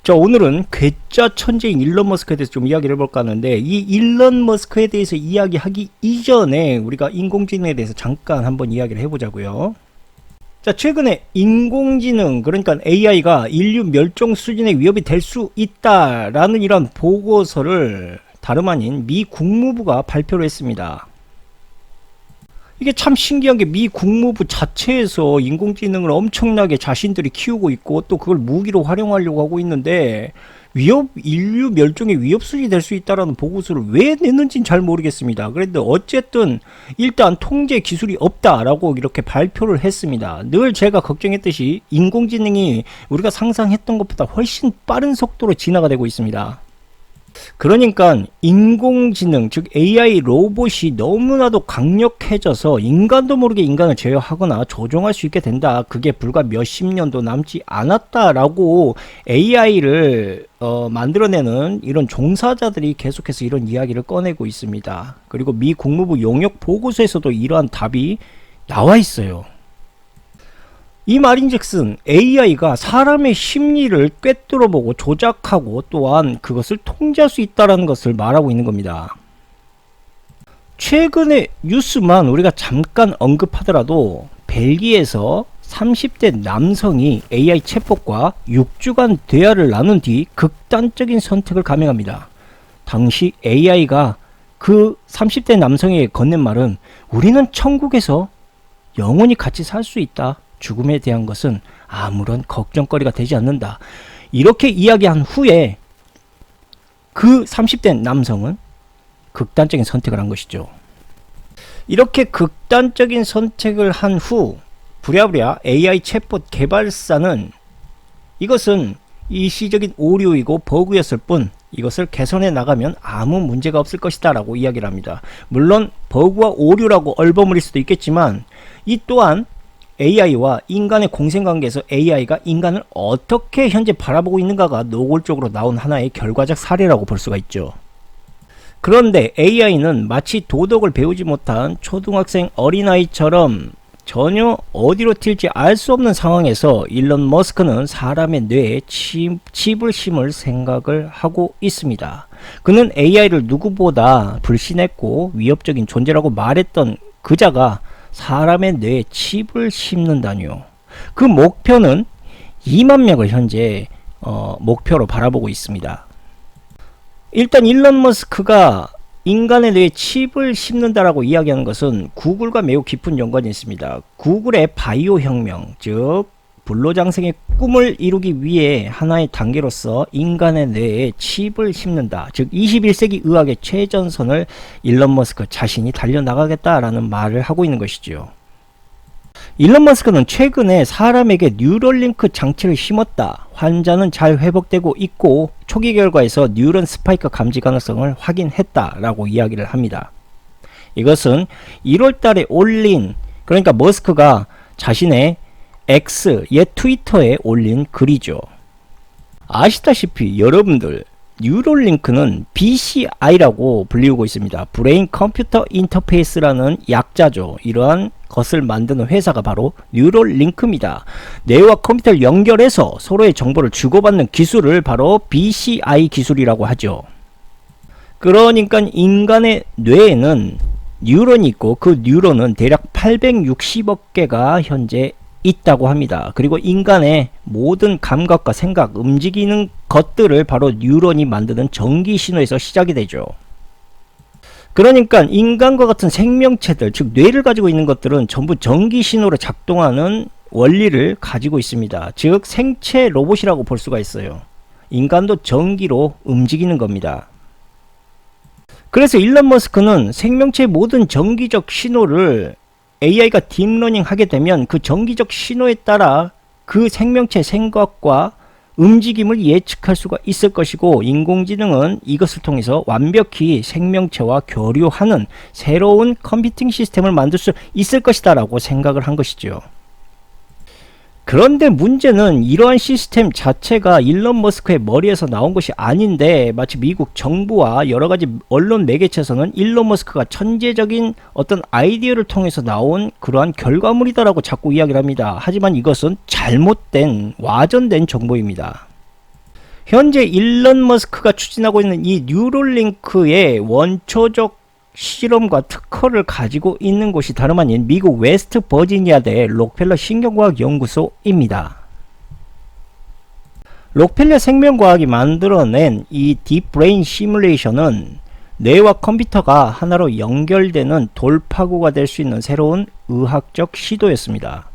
자, 오늘은 괴짜 천재인 일론 머스크에 대해서 좀 이야기를 해볼까 하는데, 이 일론 머스크에 대해서 이야기하기 이전에 우리가 인공지능에 대해서 잠깐 한번 이야기를 해보자고요. 자, 최근에 인공지능, 그러니까 AI가 인류 멸종 수준의 위협이 될 수 있다라는 이런 보고서를 다름 아닌 미 국무부가 발표를 했습니다. 이게 참 신기한 게 미 국무부 자체에서 인공지능을 엄청나게 자신들이 키우고 있고 또 그걸 무기로 활용하려고 하고 있는데 인류 멸종의 위협 수준이 될 수 있다라는 보고서를 왜 냈는지는 잘 모르겠습니다. 그런데 어쨌든 일단 통제 기술이 없다라고 이렇게 발표를 했습니다. 늘 제가 걱정했듯이 인공지능이 우리가 상상했던 것보다 훨씬 빠른 속도로 진화가 되고 있습니다. 그러니까 인공지능 즉 AI 로봇이 너무나도 강력해져서 인간도 모르게 인간을 제어하거나 조종할 수 있게 된다. 그게 불과 몇십 년도 남지 않았다라고 AI를 만들어내는 이런 종사자들이 계속해서 이런 이야기를 꺼내고 있습니다. 그리고 미 국무부 용역 보고서에서도 이러한 답이 나와 있어요. 이 말인즉슨 AI가 사람의 심리를 꿰뚫어보고 조작하고 또한 그것을 통제할 수 있다는 것을 말하고 있는 겁니다. 최근의 뉴스만 우리가 잠깐 언급하더라도 벨기에에서 30대 남성이 AI 챗봇과 6주간 대화를 나눈 뒤 극단적인 선택을 감행합니다. 당시 AI가 그 30대 남성에게 건넨 말은 우리는 천국에서 영원히 같이 살 수 있다. 죽음에 대한 것은 아무런 걱정거리가 되지 않는다. 이렇게 이야기한 후에 그 30대 남성은 극단적인 선택을 한 것이죠. 이렇게 극단적인 선택을 한 후 부랴부랴 AI 챗봇 개발사는 이것은 일시적인 오류이고 버그였을 뿐 이것을 개선해 나가면 아무 문제가 없을 것이다 라고 이야기를 합니다. 물론 버그와 오류라고 얼버무릴 수도 있겠지만 이 또한 AI와 인간의 공생관계에서 AI가 인간을 어떻게 현재 바라보고 있는가가 노골적으로 나온 하나의 결과적 사례라고 볼 수가 있죠. 그런데 AI는 마치 도덕을 배우지 못한 초등학생 어린아이처럼 전혀 어디로 튈지 알 수 없는 상황에서 일론 머스크는 사람의 뇌에 칩을 심을 생각을 하고 있습니다. 그는 AI를 누구보다 불신했고 위협적인 존재라고 말했던 그자가 사람의 뇌에 칩을 심는다니요. 그 목표는 2만 명을 현재 목표로 바라보고 있습니다. 일단 일론 머스크가 인간의 뇌에 칩을 심는다라고 이야기하는 것은 구글과 매우 깊은 연관이 있습니다. 구글의 바이오 혁명, 즉 불로장생의 꿈을 이루기 위해 하나의 단계로서 인간의 뇌에 칩을 심는다. 즉 21세기 의학의 최전선을 일론 머스크 자신이 달려나가겠다라는 말을 하고 있는 것이죠. 일론 머스크는 최근에 사람에게 뉴럴링크 장치를 심었다. 환자는 잘 회복되고 있고 초기 결과에서 뉴런 스파이크 감지 가능성을 확인했다라고 이야기를 합니다. 이것은 1월달에 올린, 그러니까 머스크가 자신의 X, 옛 트위터에 올린 글이죠. 아시다시피 여러분들 뉴럴링크는 BCI라고 불리우고 있습니다. 브레인 컴퓨터 인터페이스라는 약자죠. 이러한 것을 만드는 회사가 바로 뉴럴링크입니다. 뇌와 컴퓨터를 연결해서 서로의 정보를 주고받는 기술을 바로 BCI 기술이라고 하죠. 그러니까 인간의 뇌에는 뉴런이 있고 그 뉴런은 대략 860억 개가 현재 있다고 합니다. 그리고 인간의 모든 감각과 생각, 움직이는 것들을 바로 뉴런이 만드는 전기 신호에서 시작이 되죠. 그러니까 인간과 같은 생명체들, 즉 뇌를 가지고 있는 것들은 전부 전기 신호로 작동하는 원리를 가지고 있습니다. 즉 생체 로봇이라고 볼 수가 있어요. 인간도 전기로 움직이는 겁니다. 그래서 일론 머스크는 생명체의 모든 전기적 신호를 AI가 딥러닝 하게 되면 그 전기적 신호에 따라 그 생명체 생각과 움직임을 예측할 수가 있을 것이고 인공지능은 이것을 통해서 완벽히 생명체와 교류하는 새로운 컴퓨팅 시스템을 만들 수 있을 것이다 라고 생각을 한 것이죠. 그런데 문제는 이러한 시스템 자체가 일론 머스크의 머리에서 나온 것이 아닌데 마치 미국 정부와 여러가지 언론 매개체에서는 일론 머스크가 천재적인 어떤 아이디어를 통해서 나온 그러한 결과물이다라고 자꾸 이야기를 합니다. 하지만 이것은 잘못된 와전된 정보입니다. 현재 일론 머스크가 추진하고 있는 이 뉴럴링크의 원초적 실험과 특허를 가지고 있는 곳이 다름 아닌 미국 웨스트 버지니아대 록펠러 신경과학 연구소입니다. 록펠러 생명과학이 만들어낸 이 딥브레인 시뮬레이션은 뇌와 컴퓨터가 하나로 연결되는 돌파구가 될 수 있는 새로운 의학적 시도였습니다.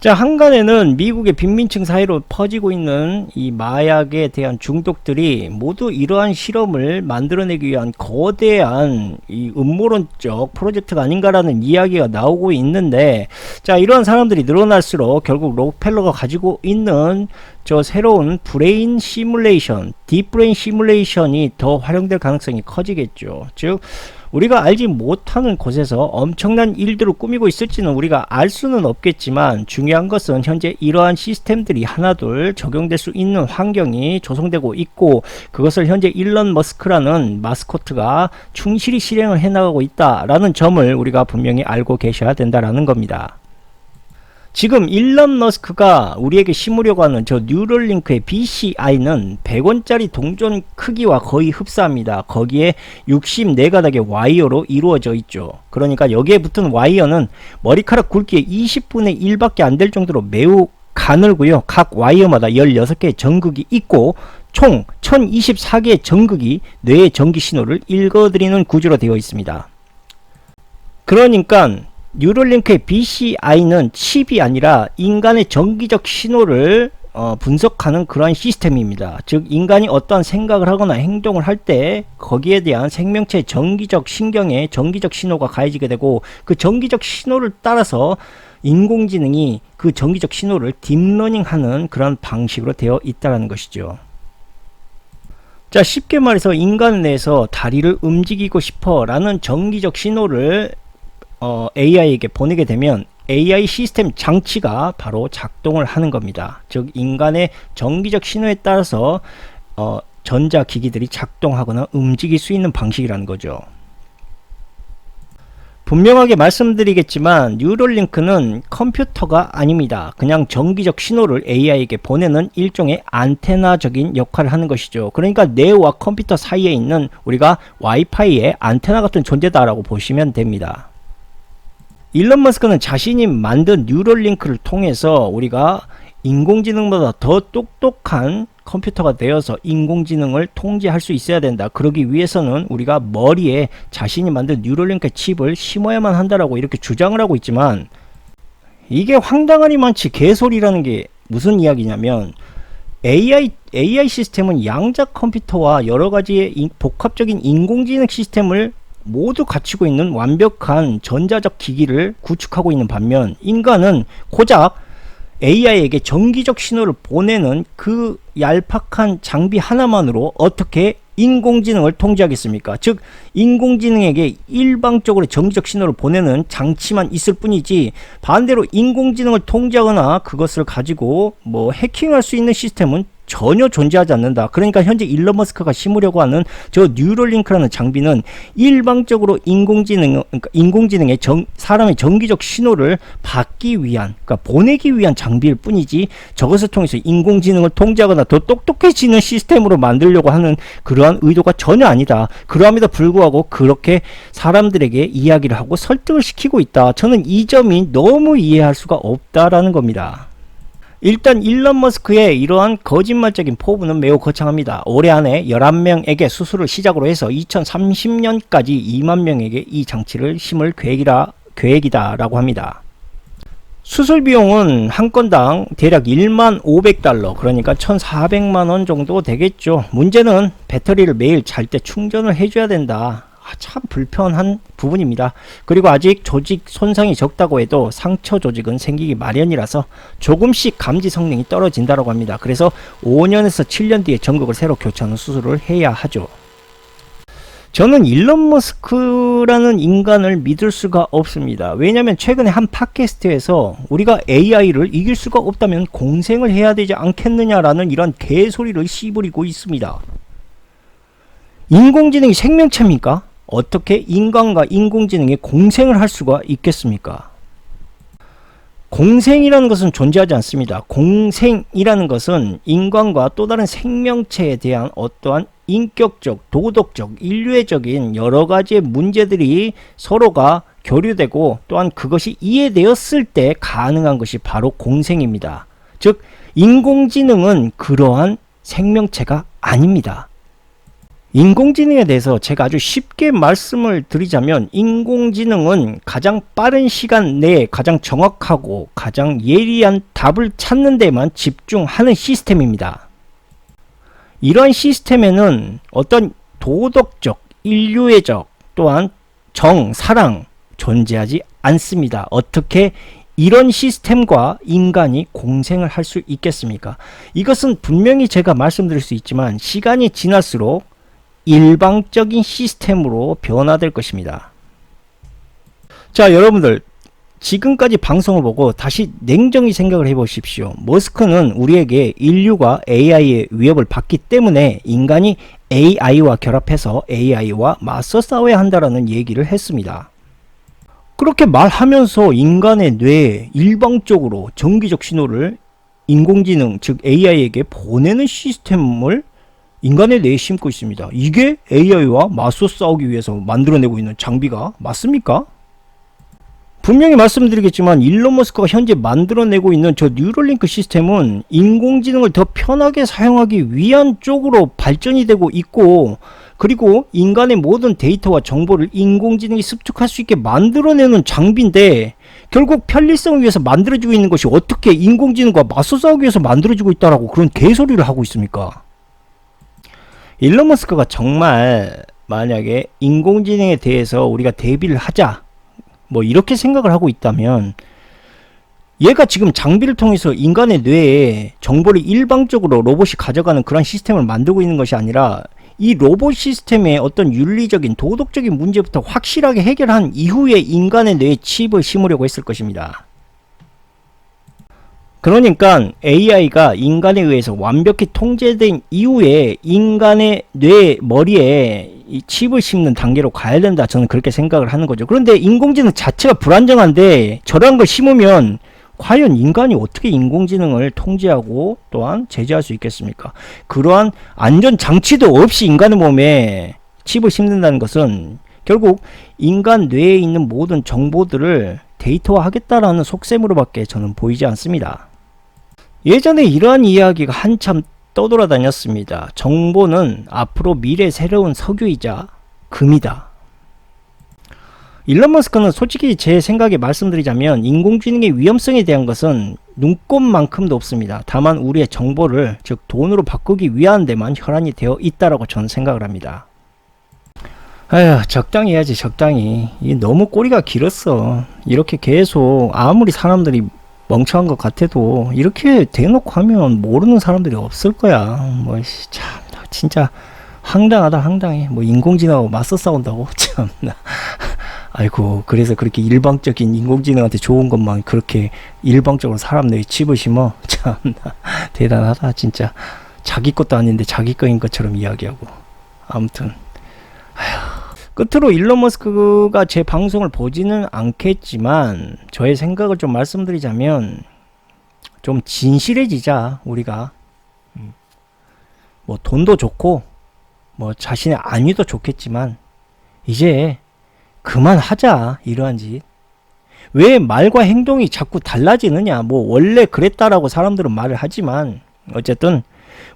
자, 한간에는 미국의 빈민층 사이로 퍼지고 있는 이 마약에 대한 중독들이 모두 이러한 실험을 만들어내기 위한 거대한 이 음모론적 프로젝트가 아닌가라는 이야기가 나오고 있는데, 자, 이러한 사람들이 늘어날수록 결국 록펠러가 가지고 있는 저 새로운 브레인 시뮬레이션, 딥브레인 시뮬레이션이 더 활용될 가능성이 커지겠죠. 즉 우리가 알지 못하는 곳에서 엄청난 일들을 꾸미고 있을지는 우리가 알 수는 없겠지만, 중요한 것은 현재 이러한 시스템들이 하나둘 적용될 수 있는 환경이 조성되고 있고, 그것을 현재 일론 머스크라는 마스코트가 충실히 실행을 해나가고 있다라는 점을 우리가 분명히 알고 계셔야 된다라는 겁니다. 지금 일론 머스크가 우리에게 심으려고 하는 저 뉴럴링크의 BCI는 100원짜리 동전 크기와 거의 흡사합니다. 거기에 64가닥의 와이어로 이루어져 있죠. 그러니까 여기에 붙은 와이어는 머리카락 굵기의 20분의 1밖에 안 될 정도로 매우 가늘고요. 각 와이어마다 16개의 전극이 있고 총 1024개의 전극이 뇌의 전기 신호를 읽어드리는 구조로 되어 있습니다. 그러니까 뉴럴링크의 BCI는 칩이 아니라 인간의 정기적 신호를 분석하는 그러한 시스템입니다. 즉 인간이 어떠한 생각을 하거나 행동을 할 때 거기에 대한 생명체의 정기적 신경에 정기적 신호가 가해지게 되고, 그 정기적 신호를 따라서 인공지능이 그 정기적 신호를 딥러닝하는 그런 방식으로 되어 있다는 것이죠. 자, 쉽게 말해서 인간 내에서 다리를 움직이고 싶어 라는 정기적 신호를 AI에게 보내게 되면 AI 시스템 장치가 바로 작동을 하는 겁니다. 즉 인간의 정기적 신호에 따라서 전자기기들이 작동하거나 움직일 수 있는 방식이라는 거죠. 분명하게 말씀드리겠지만 뉴럴링크는 컴퓨터가 아닙니다. 그냥 정기적 신호를 AI에게 보내는 일종의 안테나적인 역할을 하는 것이죠. 그러니까 뇌와 컴퓨터 사이에 있는 우리가 와이파이의 안테나 같은 존재다라고 보시면 됩니다. 일론 머스크는 자신이 만든 뉴럴링크를 통해서 우리가 인공지능보다 더 똑똑한 컴퓨터가 되어서 인공지능을 통제할 수 있어야 된다. 그러기 위해서는 우리가 머리에 자신이 만든 뉴럴링크 칩을 심어야만 한다라고 이렇게 주장을 하고 있지만, 이게 황당하니만치 개소리라는 게 무슨 이야기냐면, AI 시스템은 양자 컴퓨터와 여러 가지의 복합적인 인공지능 시스템을 모두 갖추고 있는 완벽한 전자적 기기를 구축하고 있는 반면, 인간은 고작 AI에게 정기적 신호를 보내는 그 얄팍한 장비 하나만으로 어떻게 인공지능을 통제하겠습니까? 즉 인공지능에게 일방적으로 정기적 신호를 보내는 장치만 있을 뿐이지, 반대로 인공지능을 통제하거나 그것을 가지고 뭐 해킹할 수 있는 시스템은 전혀 존재하지 않는다. 그러니까 현재 일론 머스크가 심으려고 하는 저 뉴럴링크라는 장비는 일방적으로 인공지능의 사람의 정기적 신호를 받기 위한, 그러니까 보내기 위한 장비일 뿐이지, 저것을 통해서 인공지능을 통제하거나 더 똑똑해지는 시스템으로 만들려고 하는 그러한 의도가 전혀 아니다. 그러함에도 불구하고 그렇게 사람들에게 이야기를 하고 설득을 시키고 있다. 저는 이 점이 너무 이해할 수가 없다라는 겁니다. 일단 일론 머스크의 이러한 거짓말적인 포부는 매우 거창합니다. 올해 안에 11명에게 수술을 시작으로 해서 2030년까지 2만 명에게 이 장치를 심을 계획이다 라고 합니다. 수술 비용은 한 건당 대략 1만 500달러, 그러니까 1,400만원 정도 되겠죠. 문제는 배터리를 매일 잘 때 충전을 해줘야 된다. 참 불편한 부분입니다. 그리고 아직 조직 손상이 적다고 해도 상처 조직은 생기기 마련이라서 조금씩 감지 성능이 떨어진다고 합니다. 그래서 5년에서 7년 뒤에 전극을 새로 교체하는 수술을 해야 하죠. 저는 일론 머스크라는 인간을 믿을 수가 없습니다. 왜냐하면 최근에 한 팟캐스트에서 우리가 AI를 이길 수가 없다면 공생을 해야 되지 않겠느냐라는 이런 개소리를 씨부리고 있습니다. 인공지능이 생명체입니까? 어떻게 인간과 인공지능이 공생을 할 수가 있겠습니까? 공생이라는 것은 존재하지 않습니다. 공생이라는 것은 인간과 또 다른 생명체에 대한 어떠한 인격적, 도덕적, 인류애적인 여러 가지의 문제들이 서로가 교류되고 또한 그것이 이해되었을 때 가능한 것이 바로 공생입니다. 즉 인공지능은 그러한 생명체가 아닙니다. 인공지능에 대해서 제가 아주 쉽게 말씀을 드리자면 인공지능은 가장 빠른 시간 내에 가장 정확하고 가장 예리한 답을 찾는 데만 집중하는 시스템입니다. 이러한 시스템에는 어떤 도덕적, 인류애적 또한 정, 사랑 존재하지 않습니다. 어떻게 이런 시스템과 인간이 공생을 할 수 있겠습니까? 이것은 분명히 제가 말씀드릴 수 있지만 시간이 지날수록 일방적인 시스템으로 변화될 것입니다. 자, 여러분들 지금까지 방송을 보고 다시 냉정히 생각을 해보십시오. 머스크는 우리에게 인류가 AI의 위협을 받기 때문에 인간이 AI와 결합해서 AI와 맞서 싸워야 한다라는 얘기를 했습니다. 그렇게 말하면서 인간의 뇌에 일방적으로 정기적 신호를 인공지능 즉 AI에게 보내는 시스템을 인간의 뇌에 심고 있습니다. 이게 AI와 맞서 싸우기 위해서 만들어내고 있는 장비가 맞습니까? 분명히 말씀드리겠지만 일론 머스크가 현재 만들어내고 있는 저 뉴럴링크 시스템은 인공지능을 더 편하게 사용하기 위한 쪽으로 발전이 되고 있고, 그리고 인간의 모든 데이터와 정보를 인공지능이 습득할 수 있게 만들어내는 장비인데, 결국 편리성을 위해서 만들어지고 있는 것이 어떻게 인공지능과 맞서 싸우기 위해서 만들어지고 있다라고 그런 개소리를 하고 있습니까? 일론 머스크가 정말 만약에 인공지능에 대해서 우리가 대비를 하자 뭐 이렇게 생각을 하고 있다면, 얘가 지금 장비를 통해서 인간의 뇌에 정보를 일방적으로 로봇이 가져가는 그런 시스템을 만들고 있는 것이 아니라 이 로봇 시스템의 어떤 윤리적인 도덕적인 문제부터 확실하게 해결한 이후에 인간의 뇌에 칩을 심으려고 했을 것입니다. 그러니까 AI가 인간에 의해서 완벽히 통제된 이후에 인간의 뇌 머리에 이 칩을 심는 단계로 가야 된다, 저는 그렇게 생각을 하는 거죠. 그런데 인공지능 자체가 불안정한데 저런 걸 심으면 과연 인간이 어떻게 인공지능을 통제하고 또한 제재할 수 있겠습니까? 그러한 안전장치도 없이 인간의 몸에 칩을 심는다는 것은 결국 인간 뇌에 있는 모든 정보들을 데이터화하겠다라는 속셈으로밖에 저는 보이지 않습니다. 예전에 이러한 이야기가 한참 떠돌아다녔습니다. 정보는 앞으로 미래 새로운 석유이자 금이다. 일론 머스크는 솔직히 제 생각에 말씀드리자면 인공지능의 위험성에 대한 것은 눈꼽만큼도 없습니다. 다만 우리의 정보를 즉 돈으로 바꾸기 위한 데만 혈안이 되어 있다라고 저는 생각을 합니다. 아휴, 적당히 해야지, 적당히. 이게 너무 꼬리가 길었어. 이렇게 계속 아무리 사람들이 멍청한 것 같아도 이렇게 대놓고 하면 모르는 사람들이 없을 거야. 뭐 참 진짜 황당하다, 황당해. 뭐 인공지능하고 맞서 싸운다고 참나. 아이고, 그래서 그렇게 일방적인 인공지능한테 좋은 것만 그렇게 일방적으로 사람 뇌에 칩을 심어. 참나 대단하다 진짜. 자기 것도 아닌데 자기 거인 것처럼 이야기하고. 아무튼 아휴. 끝으로 일론 머스크가 제 방송을 보지는 않겠지만 저의 생각을 좀 말씀드리자면, 좀 진실해지자. 우리가 뭐 돈도 좋고 뭐 자신의 안위도 좋겠지만 이제 그만하자, 이러한 짓. 왜 말과 행동이 자꾸 달라지느냐. 뭐 원래 그랬다라고 사람들은 말을 하지만 어쨌든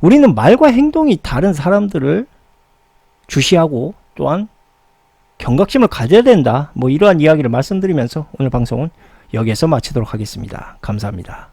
우리는 말과 행동이 다른 사람들을 주시하고 또한 경각심을 가져야 된다. 뭐 이러한 이야기를 말씀드리면서 오늘 방송은 여기에서 마치도록 하겠습니다. 감사합니다.